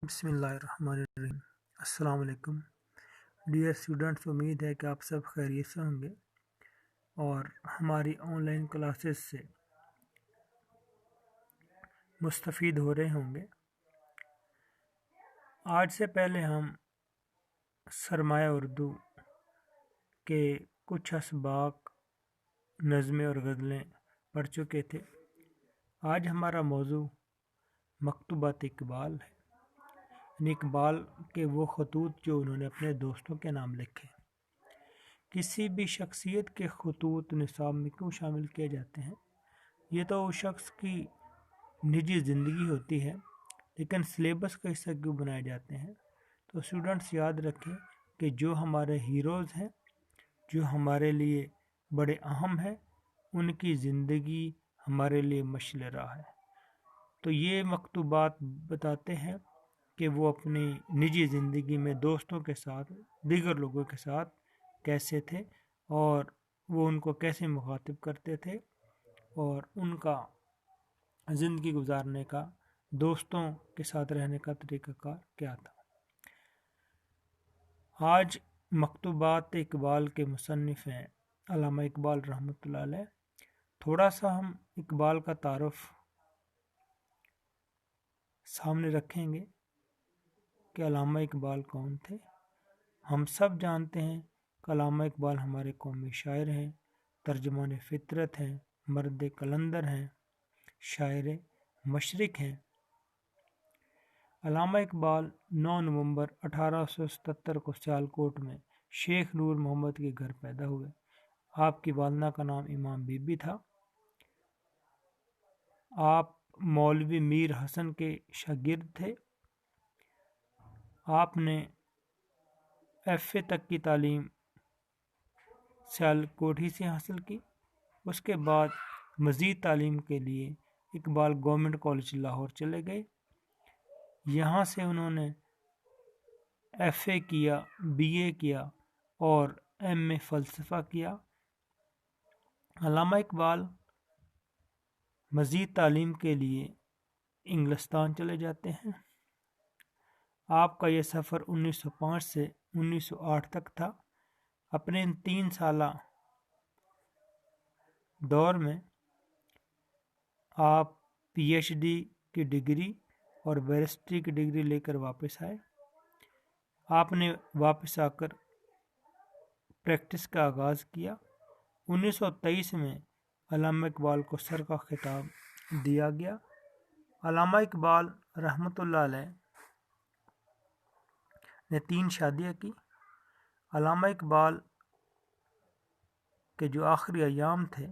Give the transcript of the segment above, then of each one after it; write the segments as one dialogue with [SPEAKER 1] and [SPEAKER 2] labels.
[SPEAKER 1] بسم اللہ الرحمن الرحیم۔ السلام علیکم ڈیئر اسٹوڈنٹس، امید ہے کہ آپ سب خیریت سے ہوں گے اور ہماری آن لائن کلاسز سے مستفید ہو رہے ہوں گے۔ آج سے پہلے ہم سرمایہ اردو کے کچھ اسباق، نظمیں اور غزلیں پڑھ چکے تھے۔ آج ہمارا موضوع مکتوبات اقبال ہے، یعنی اقبال کے وہ خطوط جو انہوں نے اپنے دوستوں کے نام لکھے۔ کسی بھی شخصیت کے خطوط نصاب میں کیوں شامل کیے جاتے ہیں؟ یہ تو اس شخص کی نجی زندگی ہوتی ہے، لیکن سلیبس کا حصہ کیوں بنائے جاتے ہیں؟ تو اسٹوڈنٹس یاد رکھیں کہ جو ہمارے ہیروز ہیں، جو ہمارے لیے بڑے اہم ہیں، ان کی زندگی ہمارے لیے مشعل راہ ہے۔ تو یہ مکتوبات بتاتے ہیں کہ وہ اپنی نجی زندگی میں دوستوں کے ساتھ، دیگر لوگوں کے ساتھ کیسے تھے اور وہ ان کو کیسے مخاطب کرتے تھے اور ان کا زندگی گزارنے کا، دوستوں کے ساتھ رہنے کا طریقہ کار کیا تھا۔ آج مکتوبات اقبال کے مصنف ہیں علامہ اقبال رحمۃ اللہ علیہ۔ تھوڑا سا ہم اقبال کا تعارف سامنے رکھیں گے کہ علامہ اقبال کون تھے۔ ہم سب جانتے ہیں کہ علامہ اقبال ہمارے قومی شاعر ہیں، ترجمان فطرت ہیں، مرد قلندر ہیں، شاعر مشرق ہیں۔ علامہ اقبال 9 نومبر 1877 کو سیالکوٹ میں شیخ نور محمد کے گھر پیدا ہوئے۔ آپ کی والدہ کا نام امام بی بی تھا۔ آپ مولوی میر حسن کے شاگرد تھے۔ آپ نے ایف اے تک کی تعلیم سیالکوٹ ہی سے حاصل کی۔ اس کے بعد مزید تعلیم کے لیے اقبال گورنمنٹ کالج لاہور چلے گئے۔ یہاں سے انہوں نے ایف اے کیا، بی اے کیا اور ایم اے فلسفہ کیا۔ علامہ اقبال مزید تعلیم کے لیے انگلستان چلے جاتے ہیں۔ آپ کا یہ سفر 1905 سے 1908 تک تھا۔ اپنے ان 3 سالہ دور میں آپ پی ایچ ڈی کی ڈگری اور بیرسٹری کی ڈگری لے کر واپس آئے۔ آپ نے واپس آ کر پریکٹس کا آغاز کیا۔ 1923 میں علامہ اقبال کو سر کا خطاب دیا گیا۔ علامہ اقبال رحمۃ اللہ علیہ نے 3 شادیاں کی۔ علامہ اقبال کے جو آخری ایام تھے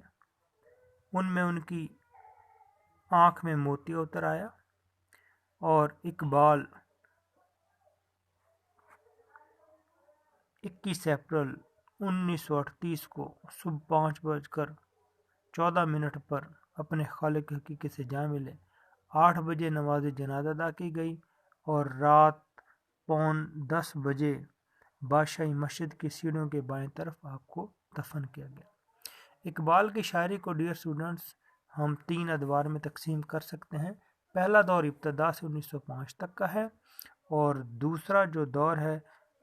[SPEAKER 1] ان میں ان کی آنکھ میں موتیا اتر آیا اور اقبال 21 اپریل 1938 کو صبح 5:14 پر اپنے خالق حقیقی سے جا ملے۔ 8 بجے نماز جنازہ ادا کی گئی اور رات 9:45 بجے بادشاہی مسجد کی سیڑھیوں کے بائیں طرف آپ کو دفن کیا گیا۔ اقبال کی شاعری کو ڈیئر اسٹوڈنٹس ہم 3 ادوار میں تقسیم کر سکتے ہیں۔ پہلا دور ابتدا سے 1905 تک کا ہے اور دوسرا جو دور ہے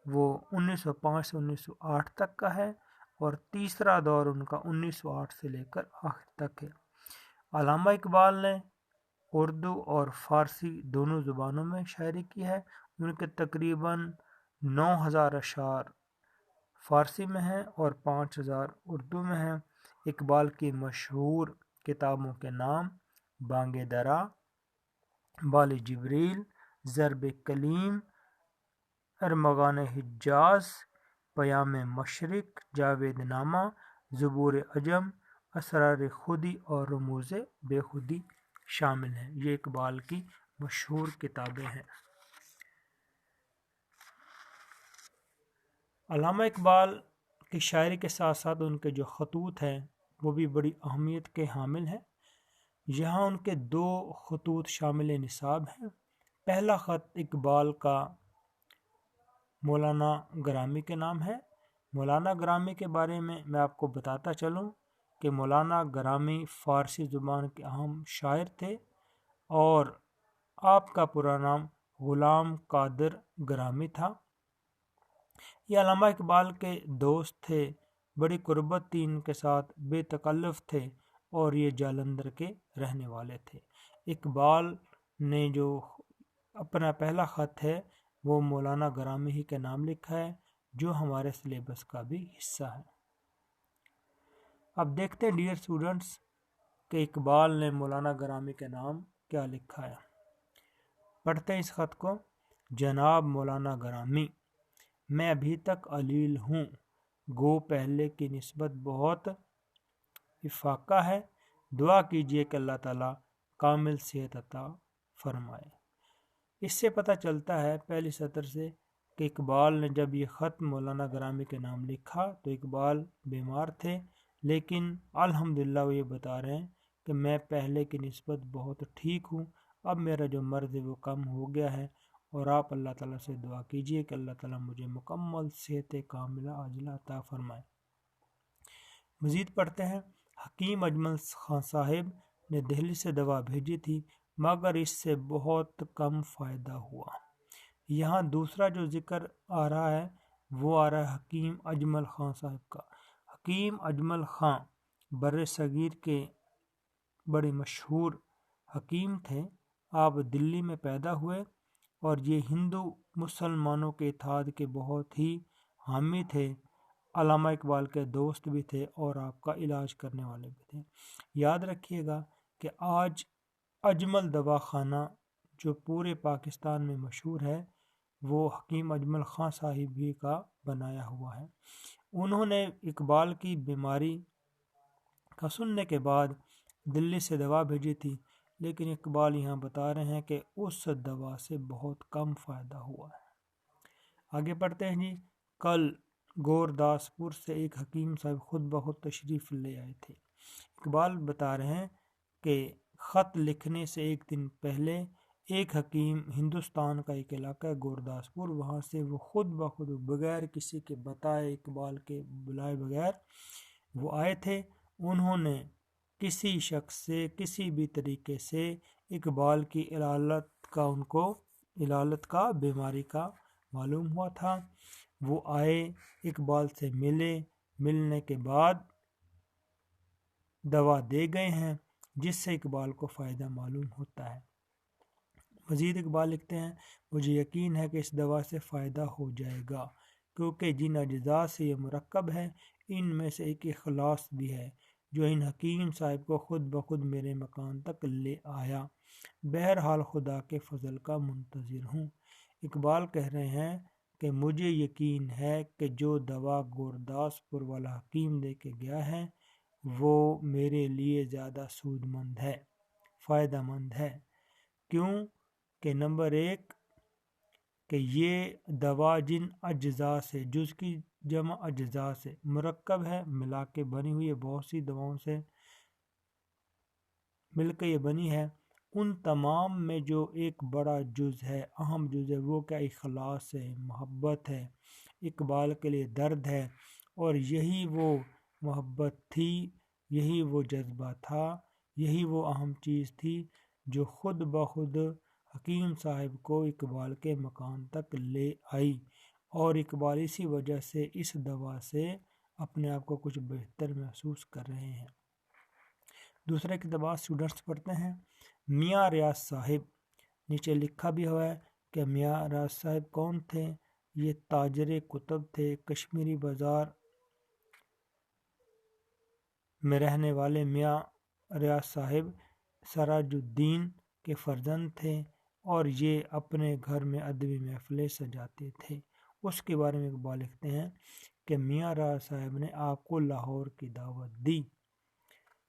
[SPEAKER 1] وہ 1905 سے 1908 تک کا ہے اور تیسرا دور ان کا 1908 سے لے کر آخر تک ہے۔ علامہ اقبال نے اردو اور فارسی دونوں زبانوں میں شاعری کی ہے۔ ان کے تقریباً 9000 اشعار فارسی میں ہیں اور 5000 اردو میں ہیں۔ اقبال کی مشہور کتابوں کے نام بانگ درا، بال جبریل، ضرب کلیم، ارمغان حجاز، پیام مشرق، جاوید نامہ، زبور عجم، اسرار خودی اور رموز بے خودی شامل ہیں۔ یہ اقبال کی مشہور کتابیں ہیں۔ علامہ اقبال کی شاعری کے ساتھ ساتھ ان کے جو خطوط ہیں وہ بھی بڑی اہمیت کے حامل ہیں۔ یہاں ان کے 2 خطوط شامل نصاب ہیں۔ پہلا خط اقبال کا مولانا گرامی کے نام ہے۔ مولانا گرامی کے بارے میں آپ کو بتاتا چلوں کہ مولانا گرامی فارسی زبان کے اہم شاعر تھے اور آپ کا پورا نام غلام قادر گرامی تھا۔ یہ علامہ اقبال کے دوست تھے، بڑی قربت تھی ان کے ساتھ، بے تکلف تھے اور یہ جالندھر کے رہنے والے تھے۔ اقبال نے جو اپنا پہلا خط ہے وہ مولانا گرامی ہی کے نام لکھا ہے، جو ہمارے سلیبس کا بھی حصہ ہے۔ اب دیکھتے ہیں ڈیئر اسٹوڈنٹس کہ اقبال نے مولانا گرامی کے نام کیا لکھا ہے۔ پڑھتے ہیں اس خط کو۔ جناب مولانا گرامی، میں ابھی تک علیل ہوں، گو پہلے کی نسبت بہت افاقہ ہے، دعا کیجیے کہ اللہ تعالیٰ کامل صحت عطا فرمائے۔ اس سے پتہ چلتا ہے پہلی سطر سے کہ اقبال نے جب یہ خط مولانا گرامی کے نام لکھا تو اقبال بیمار تھے، لیکن الحمدللہ وہ یہ بتا رہے ہیں کہ میں پہلے کی نسبت بہت ٹھیک ہوں، اب میرا جو مرض ہے وہ کم ہو گیا ہے، اور آپ اللہ تعالیٰ سے دعا کیجئے کہ اللہ تعالیٰ مجھے مکمل صحت کاملہ عاجلہ عطا فرمائے۔ مزید پڑھتے ہیں۔ حکیم اجمل خان صاحب نے دہلی سے دوا بھیجی تھی، مگر اس سے بہت کم فائدہ ہوا۔ یہاں دوسرا جو ذکر آ رہا ہے وہ آ رہا ہے حکیم اجمل خان صاحب کا۔ حکیم اجمل خان بر صغیر کے بڑے مشہور حکیم تھے۔ آپ دلی میں پیدا ہوئے اور یہ ہندو مسلمانوں کے اتحاد کے بہت ہی حامی تھے، علامہ اقبال کے دوست بھی تھے اور آپ کا علاج کرنے والے بھی تھے۔ یاد رکھیے گا کہ آج اجمل دواخانہ جو پورے پاکستان میں مشہور ہے وہ حکیم اجمل خان صاحب ہی کا بنایا ہوا ہے۔ انہوں نے اقبال کی بیماری کا سننے کے بعد دلی سے دوا بھیجی تھی، لیکن اقبال یہاں بتا رہے ہیں کہ اس دوا سے بہت کم فائدہ ہوا ہے۔ آگے پڑھتے ہیں جی۔ کل گورداسپور سے ایک حکیم صاحب خود بخود تشریف لے آئے تھے۔ اقبال بتا رہے ہیں کہ خط لکھنے سے ایک دن پہلے ایک حکیم ہندوستان کا ایک علاقہ ہے گورداسپور، وہاں سے وہ خود بخود بغیر کسی کے بتائے، اقبال کے بلائے بغیر وہ آئے تھے۔ انہوں نے کسی شخص سے کسی بھی طریقے سے اقبال کی علالت کا بیماری کا معلوم ہوا تھا۔ وہ آئے، اقبال سے ملنے کے بعد دوا دے گئے ہیں، جس سے اقبال کو فائدہ معلوم ہوتا ہے۔ مزید اقبال لکھتے ہیں، مجھے یقین ہے کہ اس دوا سے فائدہ ہو جائے گا، کیونکہ جن اجزاء سے یہ مرکب ہے ان میں سے ایک اخلاص بھی ہے، جو ان حکیم صاحب کو خود بخود میرے مکان تک لے آیا۔ بہرحال خدا کے فضل کا منتظر ہوں۔ اقبال کہہ رہے ہیں کہ مجھے یقین ہے کہ جو دوا گورداسپور والا حکیم دے کے گیا ہے وہ میرے لیے زیادہ سود مند ہے، فائدہ مند ہے۔ کیوں کہ نمبر ایک کہ یہ دوا جن اجزاء سے، جز کی جمع اجزاء سے مرکب ہے، ملا کے بنی ہوئی ہے، بہت سی دواؤں سے مل کے یہ بنی ہے، ان تمام میں جو ایک بڑا جز ہے، اہم جز ہے، وہ کیا اخلاص ہے، محبت ہے، اقبال کے لیے درد ہے، اور یہی وہ محبت تھی، یہی وہ جذبہ تھا، یہی وہ اہم چیز تھی جو خود بخود حکیم صاحب کو اقبال کے مکان تک لے آئی، اور اقبال اسی وجہ سے اس دوا سے اپنے آپ کو کچھ بہتر محسوس کر رہے ہیں۔ دوسرے اقتباس اسٹوڈنٹس پڑھتے ہیں۔ میاں ریاض صاحب، نیچے لکھا بھی ہوا ہے کہ میاں ریاض صاحب کون تھے۔ یہ تاجر کتب تھے، کشمیری بازار میں رہنے والے میاں ریاض صاحب سراج الدین کے فرزند تھے، اور یہ اپنے گھر میں ادبی محفلیں سجاتے تھے۔ اس کے بارے میں اقبال لکھتے ہیں کہ میاں ریاض صاحب نے آپ کو لاہور کی دعوت دی۔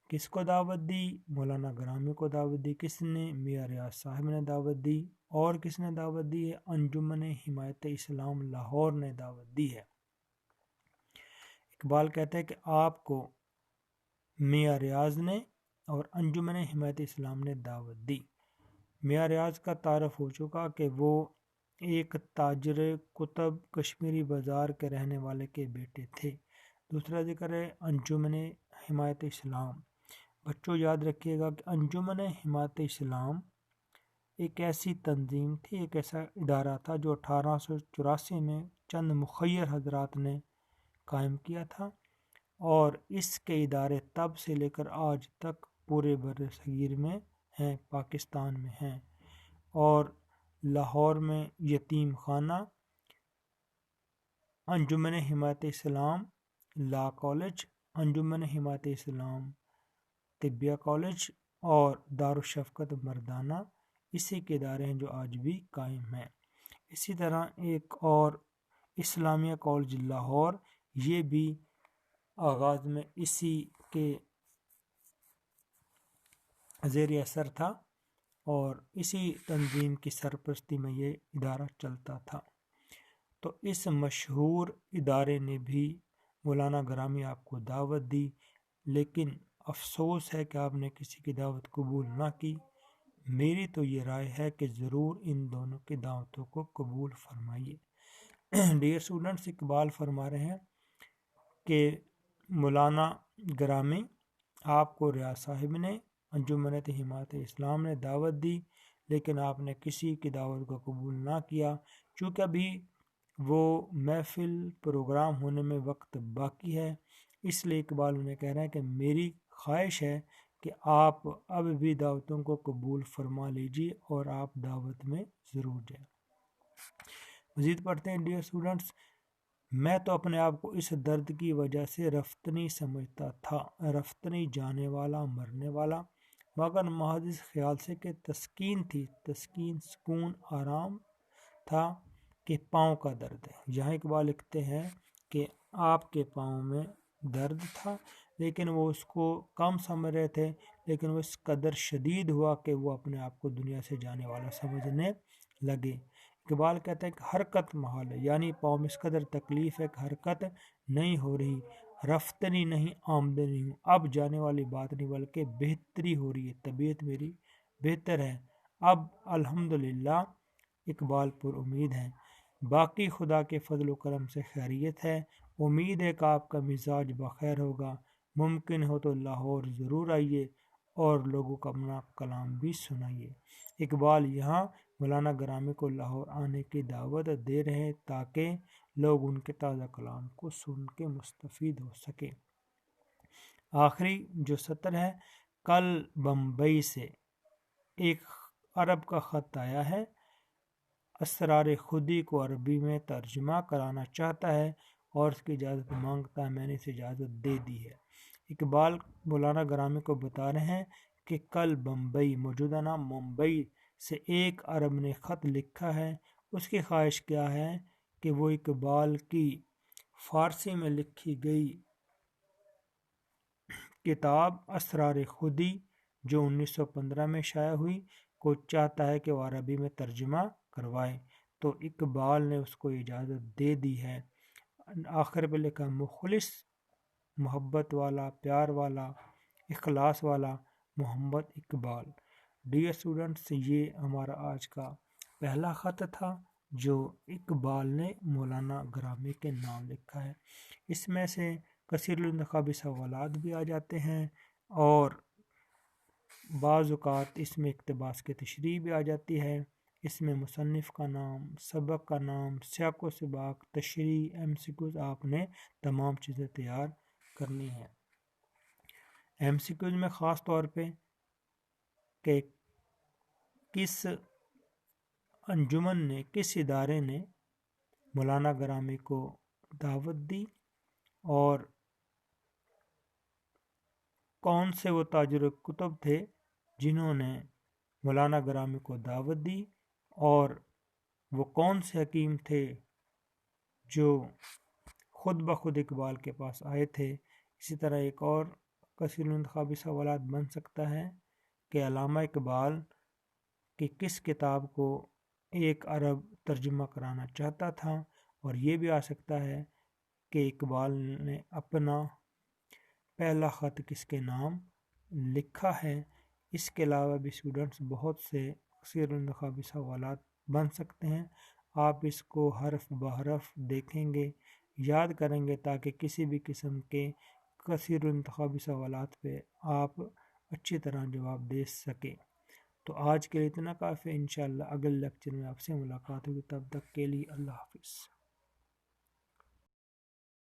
[SPEAKER 1] کس کو دعوت دی؟ مولانا گرامی کو دعوت دی۔ کس نے؟ میاں ریاض صاحب نے دعوت دی۔ اور کس نے دعوت دی ہے؟ انجمن حمایت اسلام لاہور نے دعوت دی ہے۔ اقبال کہتے ہیں کہ آپ کو میاں ریاض نے اور انجمن حمایت اسلام نے دعوت دی۔ میاں ریاض کا تعارف ہو چکا کہ وہ ایک تاجر کتب کشمیری بازار کے رہنے والے کے بیٹے تھے۔ دوسرا ذکر ہے انجمن حمایت اسلام۔ بچوں یاد رکھیے گا کہ انجمن حمایت اسلام ایک ایسی تنظیم تھی، ایک ایسا ادارہ تھا جو 1884 میں چند مخیر حضرات نے قائم کیا تھا، اور اس کے ادارے تب سے لے کر آج تک پورے بر صغیر میں ہیں، پاکستان میں ہیں۔ اور لاہور میں یتیم خانہ، انجمن حمایت اسلام لا کالج، انجمن حمایت اسلام طبیہ کالج اور دارالشفقت مردانہ اسی کے ادارے ہیں جو آج بھی قائم ہیں۔ اسی طرح ایک اور اسلامیہ کالج لاہور، یہ بھی آغاز میں اسی کے زیر اثر تھا اور اسی تنظیم کی سرپرستی میں یہ ادارہ چلتا تھا۔ تو اس مشہور ادارے نے بھی مولانا گرامی آپ کو دعوت دی، لیکن افسوس ہے کہ آپ نے کسی کی دعوت قبول نہ کی۔ میری تو یہ رائے ہے کہ ضرور ان دونوں کی دعوتوں کو قبول فرمائیے۔ ڈیئر اسٹوڈنٹس، اقبال فرما رہے ہیں کہ مولانا گرامی آپ کو ریاض صاحب نے، انجمن حمایت اسلام نے دعوت دی، لیکن آپ نے کسی کی دعوت کو قبول نہ کیا۔ چونکہ ابھی وہ محفل پروگرام ہونے میں وقت باقی ہے، اس لیے اقبال انہیں کہہ رہے ہیں کہ میری خواہش ہے کہ آپ اب بھی دعوتوں کو قبول فرما لیجیے اور آپ دعوت میں ضرور جائیں۔ مزید پڑھتے ہیں ڈیئر اسٹوڈنٹس، میں تو اپنے آپ کو اس درد کی وجہ سے رفتنی سمجھتا تھا، رفتنی جانے والا مرنے والا، مگر محض اس خیال سے کہ تسکین تھی، تسکین سکون آرام تھا کہ پاؤں کا درد ہے۔ یہاں اقبال لکھتے ہیں کہ آپ کے پاؤں میں درد تھا، لیکن وہ اس کو کم سمجھ رہے تھے، لیکن وہ اس قدر شدید ہوا کہ وہ اپنے آپ کو دنیا سے جانے والا سمجھنے لگے۔ اقبال کہتے ہیں کہ حرکت محال ہے، یعنی پاؤں میں اس قدر تکلیف ہے کہ حرکت نہیں ہو رہی، رفتنی نہیں آمدنی ہوں، اب جانے والی بات نہیں بلکہ بہتری ہو رہی ہے، طبیعت میری بہتر ہے، اب الحمدللہ اقبال پر امید ہے، باقی خدا کے فضل و کرم سے خیریت ہے، امید ہے کہ آپ کا مزاج بخیر ہوگا، ممکن ہو تو لاہور ضرور آئیے اور لوگوں کو اپنا کلام بھی سنائیے۔ اقبال یہاں مولانا گرامی کو لاہور آنے کی دعوت دے رہے ہیں تاکہ لوگ ان کے تازہ کلام کو سن کے مستفید ہو سکیں۔ آخری جو سطر ہے، کل بمبئی سے ایک عرب کا خط آیا ہے، اسرار خودی کو عربی میں ترجمہ کرانا چاہتا ہے اور اس کی اجازت مانگتا ہے، میں نے اسے اجازت دے دی ہے۔ اقبال مولانا گرامی کو بتا رہے ہیں کہ کل بمبئی، موجودہ نام ممبئی سے ایک عرب نے خط لکھا ہے، اس کی خواہش کیا ہے کہ وہ اقبال کی فارسی میں لکھی گئی کتاب اسرار خودی جو 1915 میں شائع ہوئی کو چاہتا ہے کہ وہ عربی میں ترجمہ کروائے، تو اقبال نے اس کو اجازت دے دی ہے۔ آخر پہ لکھا مخلص، محبت والا، پیار والا، اخلاص والا محمد اقبال۔ ڈیئر اسٹوڈنٹس، یہ ہمارا آج کا پہلا خط تھا جو اقبال نے مولانا گرامی کے نام لکھا ہے۔ اس میں سے کثیر الانتخابی سوالات بھی آ جاتے ہیں اور بعض اوقات اس میں اقتباس کی تشریح بھی آ جاتی ہے۔ اس میں مصنف کا نام، سبق کا نام، سیاق و سباق، تشریح، ایم سی کیوز، آپ نے تمام چیزیں تیار کرنی ہیں۔ ایم سی کیوز میں خاص طور پہ کہ کس انجمن نے، کس ادارے نے مولانا گرامی کو دعوت دی اور کون سے وہ تاجر کتب تھے جنہوں نے مولانا گرامی کو دعوت دی، اور وہ کون سے حکیم تھے جو خود بخود اقبال کے پاس آئے تھے۔ اسی طرح ایک اور کثیر الانتخابی سوالات بن سکتا ہے کہ علامہ اقبال کی کس کتاب کو ایک عرب ترجمہ کرانا چاہتا تھا، اور یہ بھی آ سکتا ہے کہ اقبال نے اپنا پہلا خط کس کے نام لکھا ہے۔ اس کے علاوہ بھی اسٹوڈنٹس بہت سے کثیر الانتخابی سوالات بن سکتے ہیں، آپ اس کو حرف بحرف دیکھیں گے، یاد کریں گے تاکہ کسی بھی قسم کے کثیر الانتخابی سوالات پہ آپ اچھی طرح جواب دے سکیں۔ تو آج کے لیے اتنا کافی ہے، انشاءاللہ اگلے لیکچر میں آپ سے ملاقات ہوگی، تب تک کے لیے اللہ حافظ۔